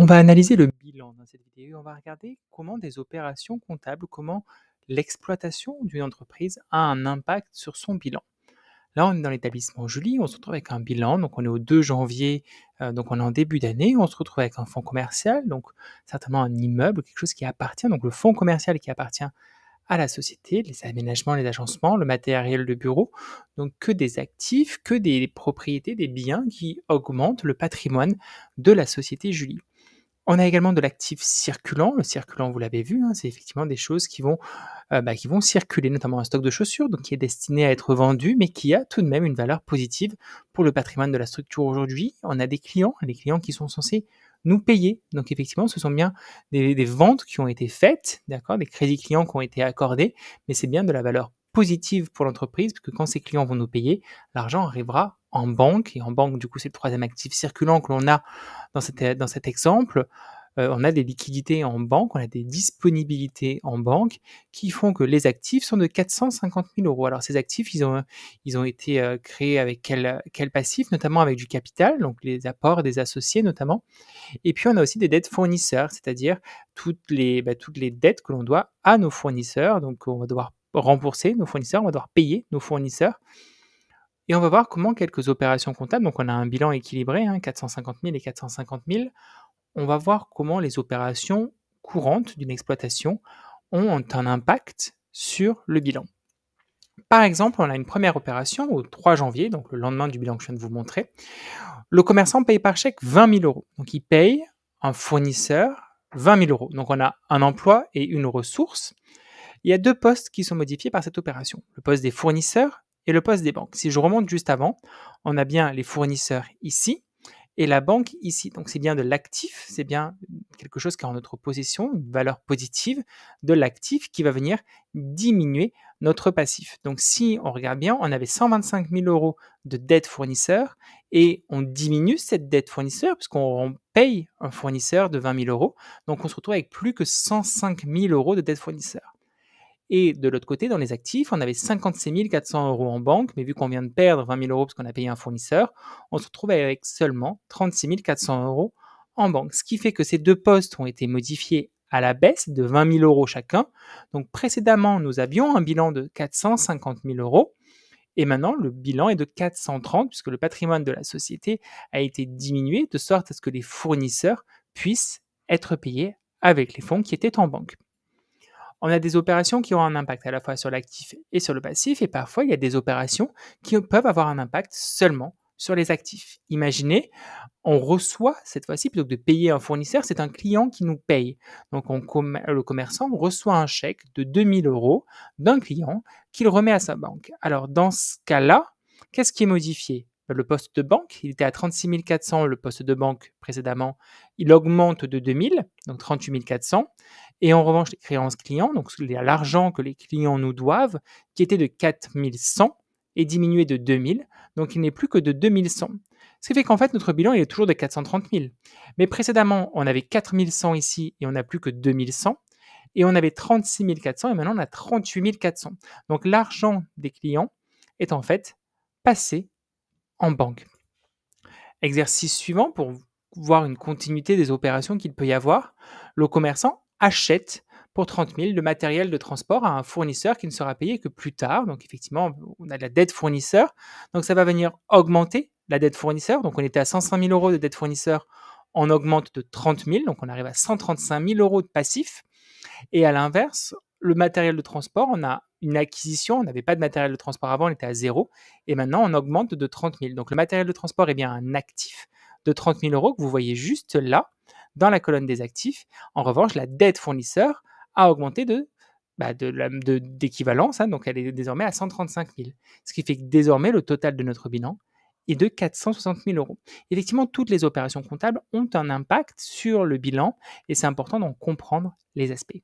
On va analyser le bilan dans cette vidéo et on va regarder comment des opérations comptables, comment l'exploitation d'une entreprise a un impact sur son bilan. Là, on est dans l'établissement Julie, on se retrouve avec un bilan, donc on est au 2 janvier, donc on est en début d'année, on se retrouve avec un fonds commercial, donc certainement un immeuble, quelque chose qui appartient, donc le fonds commercial qui appartient à la société, les aménagements, les agencements, le matériel de bureau, donc que des actifs, que des propriétés, des biens qui augmentent le patrimoine de la société Julie. On a également de l'actif circulant. Le circulant, vous l'avez vu, hein, c'est effectivement des choses qui vont circuler, notamment un stock de chaussures, donc qui est destiné à être vendu, mais qui a tout de même une valeur positive pour le patrimoine de la structure aujourd'hui. On a des clients, les clients qui sont censés nous payer. Donc effectivement, ce sont bien des ventes qui ont été faites, d'accord, des crédits clients qui ont été accordés, mais c'est bien de la valeur positive pour l'entreprise, parce que quand ces clients vont nous payer, l'argent arrivera en banque, et en banque, du coup, c'est le troisième actif circulant que l'on a dans cet exemple. On a des liquidités en banque, on a des disponibilités en banque qui font que les actifs sont de 450 000 euros. Alors ces actifs, ils ont été créés avec quel passif, notamment avec du capital, donc les apports des associés notamment. Et puis on a aussi des dettes fournisseurs, c'est-à-dire toutes les dettes que l'on doit à nos fournisseurs. Donc on va devoir rembourser nos fournisseurs, on va devoir payer nos fournisseurs. Et on va voir comment quelques opérations comptables, donc on a un bilan équilibré, 450 000 et 450 000, on va voir comment les opérations courantes d'une exploitation ont un impact sur le bilan. Par exemple, on a une première opération au 3 janvier, donc le lendemain du bilan que je viens de vous montrer. Le commerçant paye par chèque 20 000 euros. Donc il paye un fournisseur 20 000 euros. Donc on a un emploi et une ressource. Il y a deux postes qui sont modifiés par cette opération, le poste des fournisseurs et le poste des banques. Si je remonte juste avant, on a bien les fournisseurs ici et la banque ici. Donc c'est bien de l'actif, c'est bien quelque chose qui est en notre possession, une valeur positive de l'actif qui va venir diminuer notre passif. Donc si on regarde bien, on avait 125 000 euros de dette fournisseur et on diminue cette dette fournisseur puisqu'on paye un fournisseur de 20 000 euros. Donc on se retrouve avec plus que 105 000 euros de dette fournisseur. Et de l'autre côté, dans les actifs, on avait 56 400 euros en banque, mais vu qu'on vient de perdre 20 000 euros parce qu'on a payé un fournisseur, on se retrouve avec seulement 36 400 euros en banque. Ce qui fait que ces deux postes ont été modifiés à la baisse de 20 000 euros chacun. Donc précédemment, nous avions un bilan de 450 000 euros. Et maintenant, le bilan est de 430 puisque le patrimoine de la société a été diminué de sorte à ce que les fournisseurs puissent être payés avec les fonds qui étaient en banque. On a des opérations qui ont un impact à la fois sur l'actif et sur le passif, et parfois il y a des opérations qui peuvent avoir un impact seulement sur les actifs. Imaginez, on reçoit cette fois-ci, plutôt que de payer un fournisseur, c'est un client qui nous paye. Donc le commerçant reçoit un chèque de 2 000 euros d'un client qu'il remet à sa banque. Alors dans ce cas-là, qu'est-ce qui est modifié? Le poste de banque, il était à 36 400, le poste de banque précédemment, il augmente de 2 000, donc 38 400. Et en revanche, les créances clients, donc l'argent que les clients nous doivent, qui était de 4 100, est diminué de 2 000, donc il n'est plus que de 2 100. Ce qui fait qu'en fait, notre bilan il est toujours de 430 000. Mais précédemment, on avait 4 100 ici et on n'a plus que 2 100. Et on avait 36 400 et maintenant on a 38 400. Donc l'argent des clients est en fait passé en banque. Exercice suivant, pour voir une continuité des opérations qu'il peut y avoir, le commerçant achète pour 30 000 le matériel de transport à un fournisseur qui ne sera payé que plus tard. Donc effectivement, on a de la dette fournisseur. Donc ça va venir augmenter la dette fournisseur. Donc on était à 105 000 euros de dette fournisseur, on augmente de 30 000. Donc on arrive à 135 000 euros de passif. Et à l'inverse, le matériel de transport, on a une acquisition, on n'avait pas de matériel de transport avant, on était à zéro, et maintenant on augmente de 30 000. Donc le matériel de transport est bien un actif de 30 000 euros que vous voyez juste là, dans la colonne des actifs. En revanche, la dette fournisseur a augmenté d'équivalence, donc elle est désormais à 135 000. Ce qui fait que désormais, le total de notre bilan est de 460 000 euros. Effectivement, toutes les opérations comptables ont un impact sur le bilan et c'est important d'en comprendre les aspects.